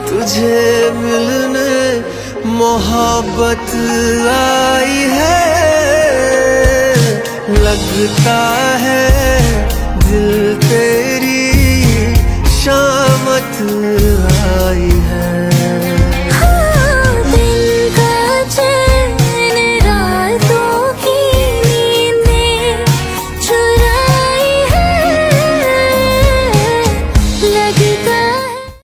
तुझे मिलने मोहब्बत आई है। लगता है दिल पे